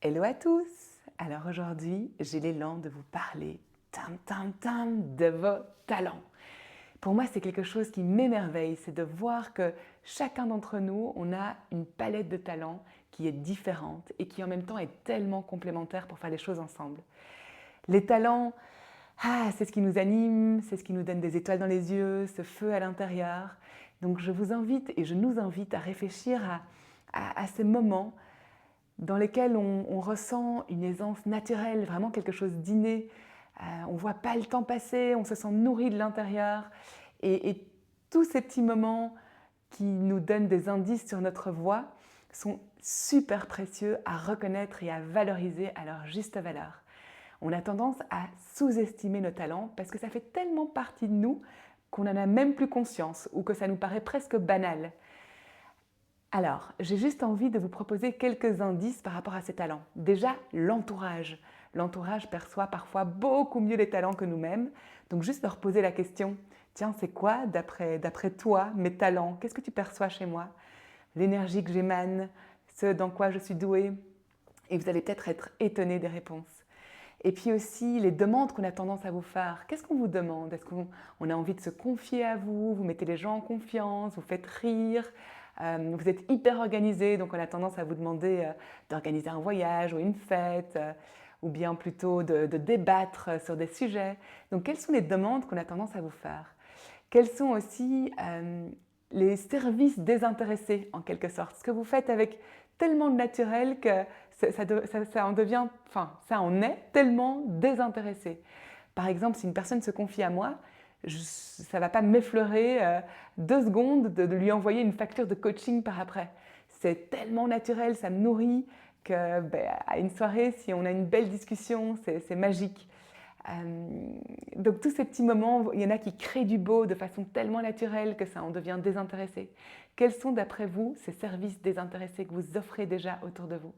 Hello à tous! Alors aujourd'hui, j'ai l'élan de vous parler de vos talents. Pour moi, c'est quelque chose qui m'émerveille, c'est de voir que chacun d'entre nous, on a une palette de talents qui est différente et qui en même temps est tellement complémentaire pour faire les choses ensemble. Les talents, c'est ce qui nous anime, c'est ce qui nous donne des étoiles dans les yeux, ce feu à l'intérieur. Donc je vous invite et je nous invite à réfléchir à ces moments dans lesquels on ressent une aisance naturelle, vraiment quelque chose d'inné. On ne voit pas le temps passer, on se sent nourri de l'intérieur. Et tous ces petits moments qui nous donnent des indices sur notre voie sont super précieux à reconnaître et à valoriser à leur juste valeur. On a tendance à sous-estimer nos talents parce que ça fait tellement partie de nous qu'on n'en a même plus conscience ou que ça nous paraît presque banal. Alors, j'ai juste envie de vous proposer quelques indices par rapport à ces talents. Déjà, l'entourage. L'entourage perçoit parfois beaucoup mieux les talents que nous-mêmes. Donc, juste leur poser la question, tiens, c'est quoi d'après toi mes talents? Qu'est-ce que tu perçois chez moi? L'énergie que j'émane, ce dans quoi je suis douée. Et vous allez peut-être être étonné des réponses. Et puis aussi, les demandes qu'on a tendance à vous faire. Qu'est-ce qu'on vous demande? Est-ce qu'on a envie de se confier à vous? Vous mettez les gens en confiance, vous faites rire, vous êtes hyper organisé, donc on a tendance à vous demander d'organiser un voyage ou une fête, ou bien plutôt de débattre sur des sujets. Donc quelles sont les demandes qu'on a tendance à vous faire? Quels sont aussi les services désintéressés en quelque sorte? Ce que vous faites avec tellement de naturel que ça en devient, enfin ça en est tellement désintéressé. Par exemple, si une personne se confie à moi, ça ne va pas m'effleurer 2 secondes de lui envoyer une facture de coaching par après. C'est tellement naturel, ça me nourrit que à une soirée, si on a une belle discussion, c'est magique. Donc tous ces petits moments, il y en a qui créent du beau de façon tellement naturelle que ça en devient désintéressé. Quels sont d'après vous ces services désintéressés que vous offrez déjà autour de vous?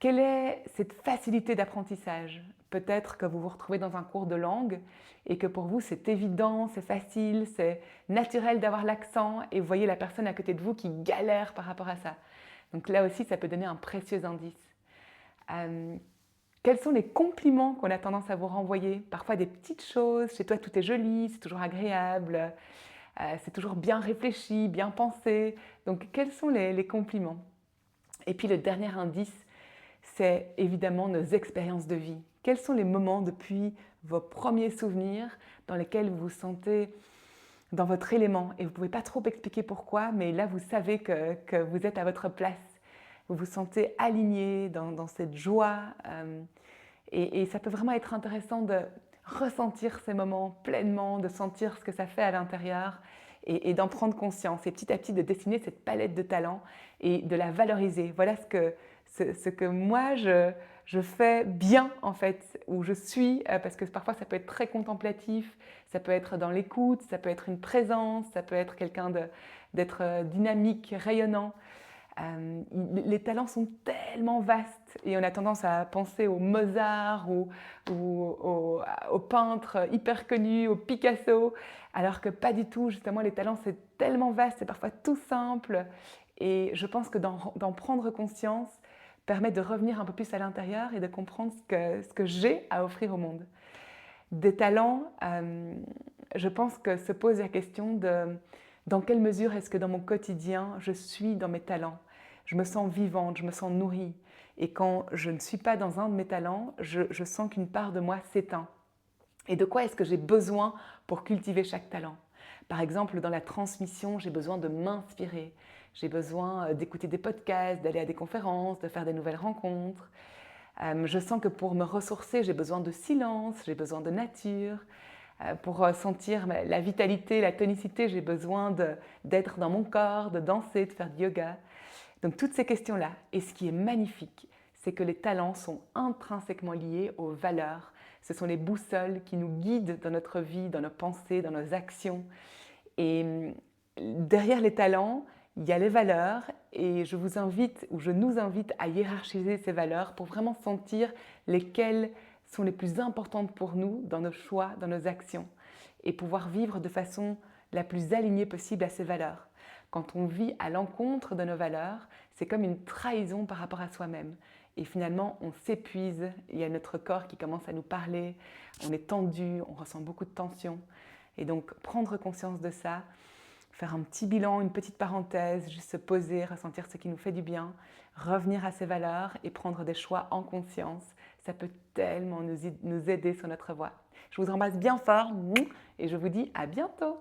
Quelle est cette facilité d'apprentissage? Peut-être que vous vous retrouvez dans un cours de langue et que pour vous c'est évident, c'est facile, c'est naturel d'avoir l'accent et vous voyez la personne à côté de vous qui galère par rapport à ça. Donc là aussi, ça peut donner un précieux indice. Quels sont les compliments qu'on a tendance à vous renvoyer? Parfois des petites choses, chez toi tout est joli, c'est toujours agréable, c'est toujours bien réfléchi, bien pensé. Donc quels sont les compliments? Et puis le dernier indice, c'est évidemment nos expériences de vie. Quels sont les moments depuis vos premiers souvenirs dans lesquels vous vous sentez dans votre élément et vous ne pouvez pas trop expliquer pourquoi, mais là vous savez que vous êtes à votre place. Vous vous sentez aligné dans cette joie et ça peut vraiment être intéressant de ressentir ces moments pleinement, de sentir ce que ça fait à l'intérieur et d'en prendre conscience et petit à petit de dessiner cette palette de talents et de la valoriser. Voilà ce que moi je fais bien en fait, où je suis, parce que parfois ça peut être très contemplatif, ça peut être dans l'écoute, ça peut être une présence, ça peut être quelqu'un d'être dynamique, rayonnant. Les talents sont tellement vastes et on a tendance à penser au Mozart ou aux peintres hyper connus, au Picasso, alors que pas du tout, justement les talents c'est tellement vaste, c'est parfois tout simple et je pense que d'en prendre conscience permet de revenir un peu plus à l'intérieur et de comprendre ce que j'ai à offrir au monde. Des talents, je pense que se pose la question de dans quelle mesure est-ce que dans mon quotidien je suis dans mes talents? Je me sens vivante, je me sens nourrie. Et quand je ne suis pas dans un de mes talents, je sens qu'une part de moi s'éteint. Et de quoi est-ce que j'ai besoin pour cultiver chaque talent? Par exemple, dans la transmission, j'ai besoin de m'inspirer. J'ai besoin d'écouter des podcasts, d'aller à des conférences, de faire des nouvelles rencontres. Je sens que pour me ressourcer, j'ai besoin de silence, j'ai besoin de nature. Pour sentir la vitalité, la tonicité, j'ai besoin d'être dans mon corps, de danser, de faire du yoga. Donc toutes ces questions-là. Et ce qui est magnifique, c'est que les talents sont intrinsèquement liés aux valeurs. Ce sont les boussoles qui nous guident dans notre vie, dans nos pensées, dans nos actions. Et derrière les talents, il y a les valeurs et je vous invite ou je nous invite à hiérarchiser ces valeurs pour vraiment sentir lesquelles sont les plus importantes pour nous dans nos choix, dans nos actions et pouvoir vivre de façon la plus alignée possible à ces valeurs. Quand on vit à l'encontre de nos valeurs, c'est comme une trahison par rapport à soi-même. Et finalement, on s'épuise, il y a notre corps qui commence à nous parler, on est tendu, on ressent beaucoup de tension. Et donc, prendre conscience de ça, faire un petit bilan, une petite parenthèse, juste se poser, ressentir ce qui nous fait du bien, revenir à ses valeurs et prendre des choix en conscience, ça peut tellement nous aider sur notre voie. Je vous embrasse bien fort et je vous dis à bientôt.